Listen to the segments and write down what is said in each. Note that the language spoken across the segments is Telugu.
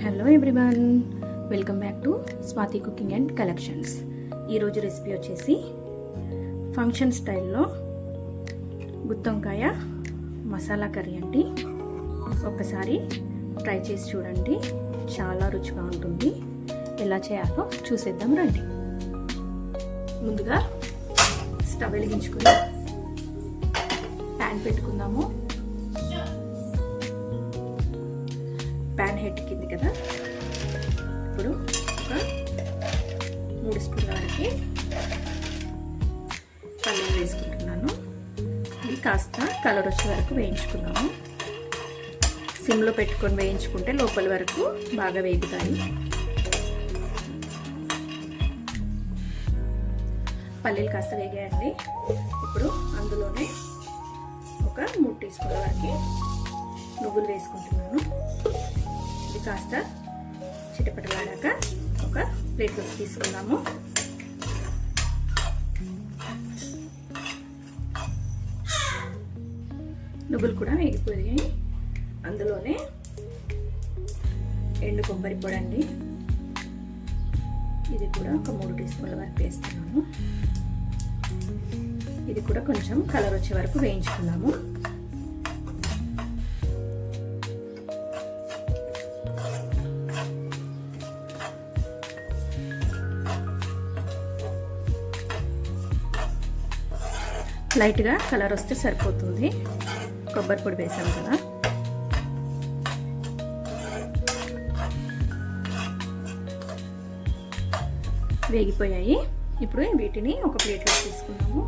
Hello everyone, welcome back to Swathi cooking and collections. ఈరోజు రెసిపీ వచ్చేసి ఫంక్షన్ స్టైల్లో గుత్తొంకాయ మసాలా కర్రీ అండి. ఒక్కసారి ట్రై చేసి చూడండి, చాలా రుచిగా ఉంటుంది. ఎలా చేయాలో చూసేద్దాం రండి. ముందుగా స్టవ్ వెలిగించుకుని ప్యాన్ పెట్టుకుందాము. ప్యాన్ హెట్ కింది కదా. ఇప్పుడు ఒక 3 స్పూన్ల వరకు పల్లీలు వేసుకుంటున్నాను. ఇవి కాస్త కలర్ వచ్చే వరకు వేయించుకున్నాము. సిమ్లో పెట్టుకొని వేయించుకుంటే లోపల వరకు బాగా వేగుతాయి. పల్లీలు కాస్త వేగాయండి. ఇప్పుడు అందులోనే ఒక 3 టీ స్పూన్ల వరకు నువ్వులు వేసుకుంటున్నాను. ఇది కాస్త చిటపటలాడాక ఒక ప్లేట్లోకి తీసుకుందాము. నువ్వులు కూడా వేగిపోయాయి. అందులోనే ఎండు కొబ్బరి పొడి అండి, ఇది కూడా ఒక 3 టీ స్పూన్ల వరకు వేస్తున్నాము. ఇది కూడా కొంచెం కలర్ వచ్చే వరకు వేయించుకున్నాము. లైట్గా కలర్ వస్తే సరిపోతుంది, కొబ్బరి పొడి వేసాం కదా. వేగిపోయాయి. ఇప్పుడు వీటిని ఒక ప్లేట్లో తీసుకున్నాము.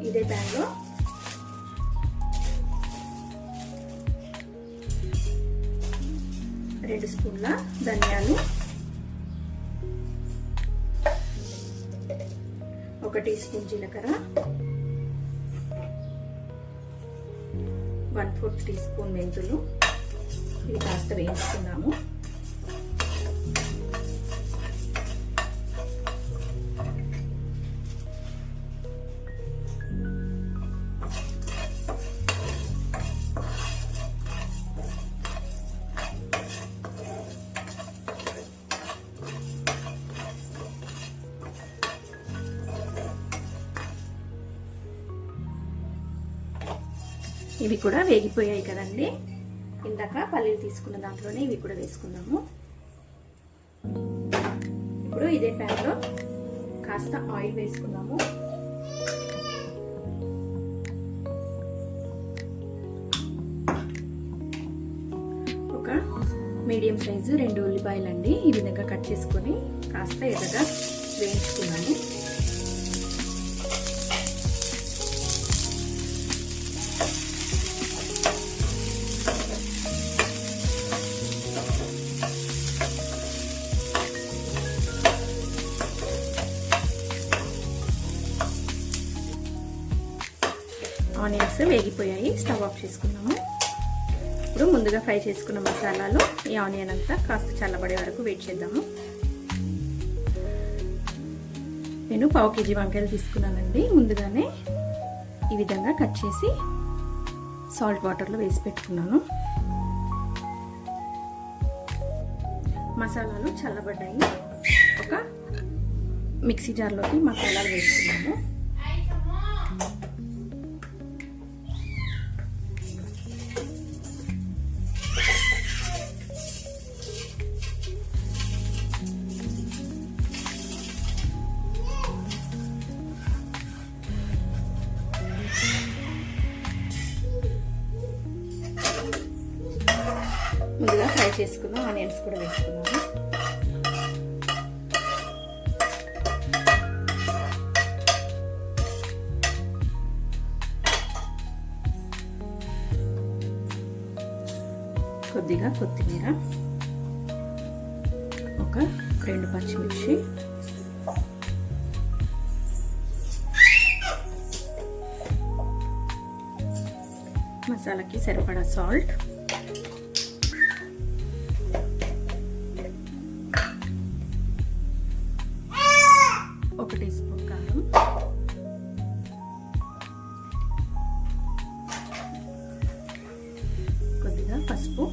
ఇదే ప్యాన్లో రెండు స్పూన్ల ధనియాలు, 1 టీ స్పూన్ జీలకర్ర, 1/4 టీ స్పూన్ మెంతులు, ఇవి కాస్త వేయించుకున్నాము. ఇవి కూడా వేగిపోయాయి కదండి. ఇందాక పల్లీలు తీసుకున్న దాంట్లోనే ఇవి కూడా వేసుకుందాము. ఇప్పుడు ఇదే ప్యాన్లో కాస్త ఆయిల్ వేసుకుందాము. ఒక మీడియం సైజు 2 ఉల్లిపాయలు అండి, ఈ విధంగా కట్ చేసుకొని కాస్త ఎర్రగా వేయించుకున్నాము. ఆనియన్స్ వేగిపోయాయి, స్టవ్ ఆఫ్ చేసుకున్నాము. ఇప్పుడు ముందుగా ఫ్రై చేసుకున్న మసాలాలు ఈ ఆనియన్ అంతా కాస్త చల్లబడే వరకు వెయిట్ చేద్దాము. నేను 1/2 కేజీ వంకాయలు తీసుకున్నానండి. ముందుగానే ఈ విధంగా కట్ చేసి సాల్ట్ వాటర్లో వేసి పెట్టుకున్నాను. మసాలాలు చల్లబడ్డాయి. ఒక మిక్సీ జార్లోకి మసాలాలు వేసుకున్నాము. ముందుగా ఫ్రై చేసుకున్న ఆనియన్స్ కూడా వేసుకున్నాము. కొద్దిగా కొత్తిమీర, ఒక 2 పచ్చిమిర్చి, మసాలాకి సరిపడా సాల్ట్, 1 టీ స్పూన్ కారం, కొద్దిగా పసుపు.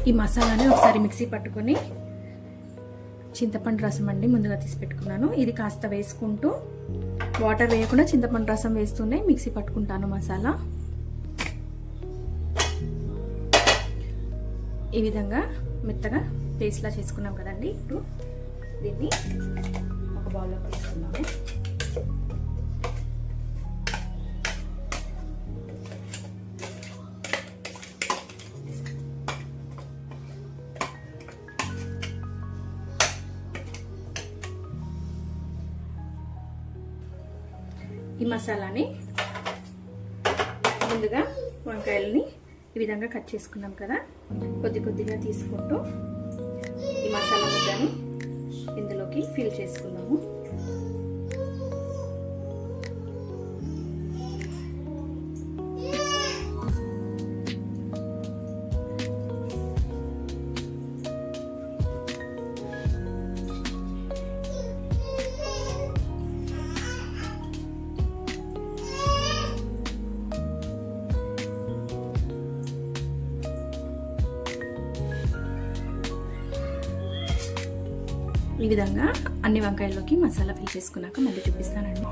ఈ మసాలాని ఒకసారి మిక్సీ పట్టుకొని చింతపండు రసం అండి ముందుగా తీసి పెట్టుకున్నాను. ఇది కాస్త వేసుకుంటూ వాటర్ వేయకుండా చింతపండు రసం వేస్తూనే మిక్సీ పట్టుకుంటాను మసాలా. ఈ విధంగా మెత్తగా పేస్ట్లా చేసుకున్నాం కదండి. ఇప్పుడు దీన్ని ఒక బౌల్లో తీసుకున్నాము. ఈ మసాలాని ముందుగా వంకాయలని ఈ విధంగా కట్ చేసుకున్నాం కదా, కొద్ది కొద్దిగా తీసుకుంటూ ఈ మసాలా ముద్దని ఇందులోకి ఫిల్ చేసుకున్నాము. ఈ విధంగా అన్ని వంకాయల్లోకి మసాలా ఫిల్ చేసుకున్నాక మళ్ళీ చూపిస్తానండి.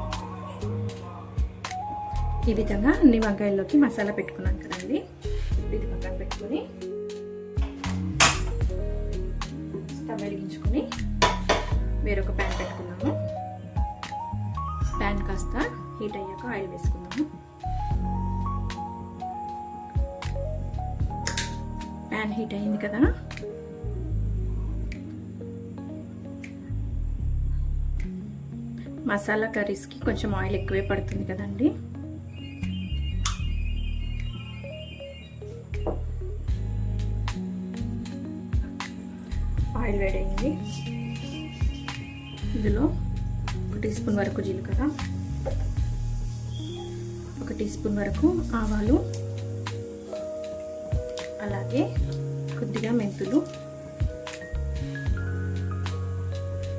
ఈ విధంగా అన్ని వంకాయల్లోకి మసాలా పెట్టుకున్నాను కదండి. ఇది పక్కన పెట్టుకొని స్టవ్ వెలిగించుకొని వేరొక ప్యాన్ పెట్టుకున్నాము. ప్యాన్ కాస్త హీట్ అయ్యాక ఆయిల్ వేసుకున్నాము. ప్యాన్ హీట్ అయ్యింది కదా, మసాలా కర్రీస్కి కొంచెం ఆయిల్ ఎక్కువే పడుతుంది కదండి. ఆయిల్ వేడైంది. ఇందులో 1 టీ స్పూన్ వరకు జీలకర్ర, 1 టీ స్పూన్ వరకు ఆవాలు, అలాగే కొద్దిగా మెంతులు.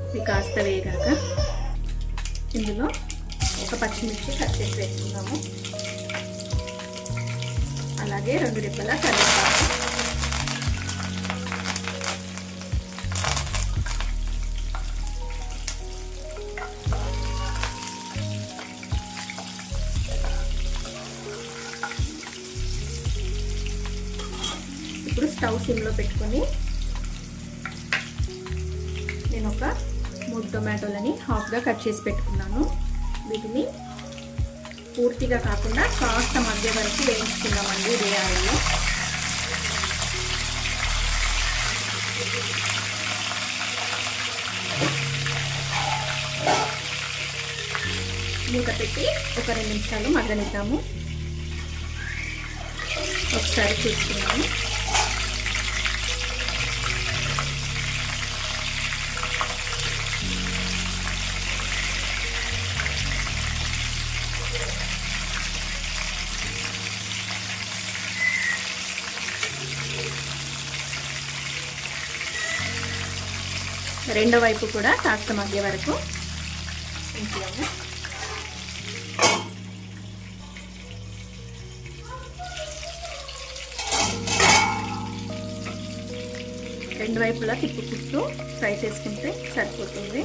ఇవి కాస్త వేగాక ఇందులో ఒక పచ్చిమిర్చి కట్ చేసి వేసుకున్నాము. అలాగే 2 రెబ్బల కరివేపాకు, ఇప్పుడు స్టవ్ సిమ్లో పెట్టుకొని నేను ఒక 3 టొమాటోలని హాఫ్గా కట్ చేసి పెట్టుకున్నాను. వీటిని పూర్తిగా కాకుండా కాస్త మధ్య వరకు వేయించుకున్నామండి ఇదే ఆయిల్లో. మూత పెట్టి ఒక 2 నిమిషాలు మగ్గనిద్దాము. ఒకసారి చూసుకున్నాము. రెండో వైపు కూడా కాస్త మధ్య వరకు ఉంచాము. రెండు వైపులా తిప్పుకుంటూ ఫ్రై చేసుకుంటే సరిపోతుంది.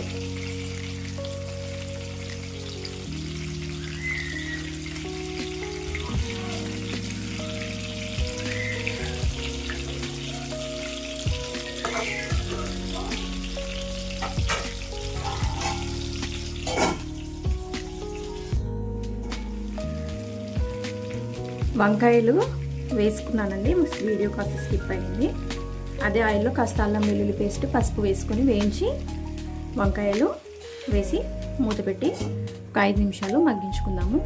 వంకాయలు వేసుకున్నానండి, వీడియో కాస్త స్కిప్ అయింది. అదే ఆయిల్లో కాస్త అల్లం వెల్లుల్లి పేస్ట్, పసుపు వేసుకొని వేయించి వంకాయలు వేసి మూత పెట్టి ఒక 5 నిమిషాలు మగ్గించుకుందాము.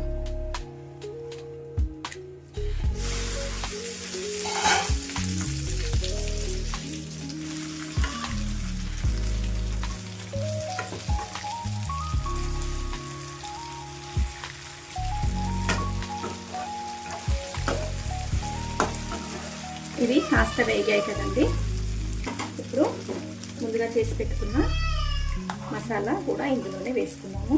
ఇవి కాస్త వేగాయి కదండి. ఇప్పుడు ముందుగా ముందుగా చేసి పెట్టుకున్న మసాలా కూడా ఇందులోనే వేసుకున్నాము.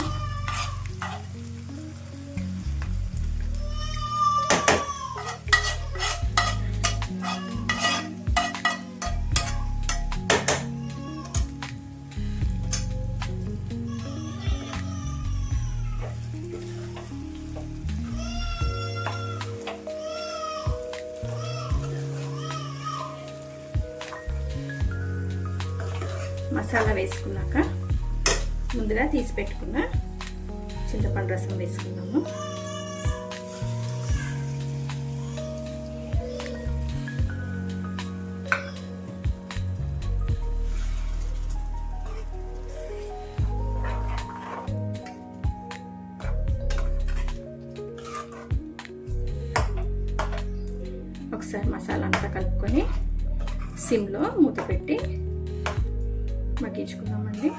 మసాలా వేసుకున్నాక ముందుగా తీసి పెట్టుకున్న చింతపండు రసం వేసుకున్నాము. ఒకసారి మసాలా అంతా కలుపుకొని సిమ్లో మూత పెట్టి మగ్గించుకుందామండి.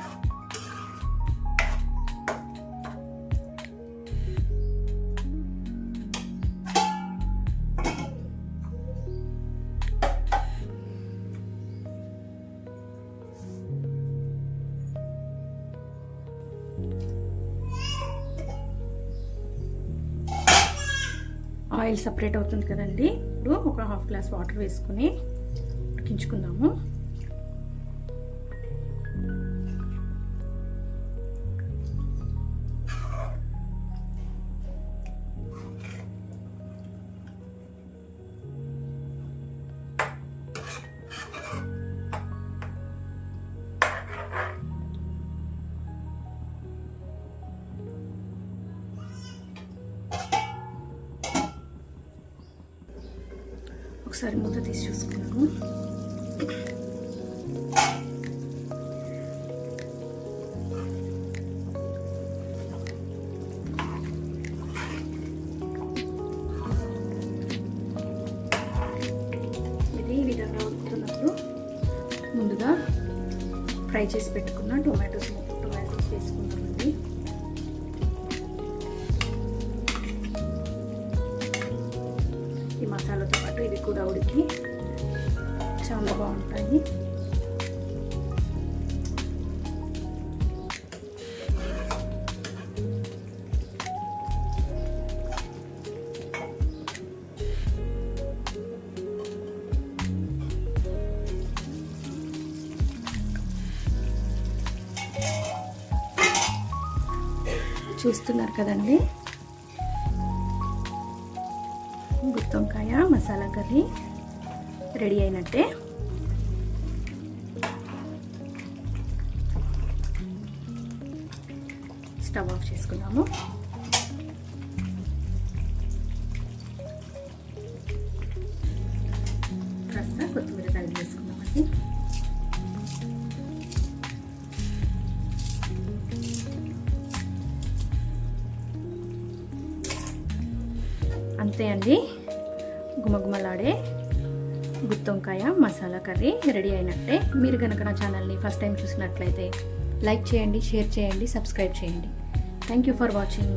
ఆయిల్ సపరేట్ అవుతుంది కదండి. ఇప్పుడు ఒక హాఫ్ గ్లాస్ వాటర్ వేసుకుని ఉడికించుకుందాము. ఒకసారి మూత తీసి చూసుకున్నాము. ఇది ఈ విధంగా ఉడుకుతున్నప్పుడు ముందుగా ఫ్రై చేసి పెట్టుకున్న టొమాటోస్ వేసుకుంటామండి. ఈ మసాలాతో పాటు ఇవి కూడా ఉడికి చాలా బాగుంటాయి. చూస్తున్నారు కదండి, గుత్తొంకాయ మసాలా కర్రీ రెడీ అయినట్టే. స్టవ్ ఆఫ్ చేసుకున్నాము. కాస్త కొత్తిమీర కలిపి వేసుకున్నామండి. అంతే అండి, గుమగుమలాడే గుత్తొంకాయ మసాలా కర్రీ రెడీ అయినట్టే. మీరు కనుక నా ఛానల్ని ఫస్ట్ టైం చూసినట్లయితే లైక్ చేయండి, షేర్ చేయండి, సబ్స్క్రైబ్ చేయండి. Thank you for watching.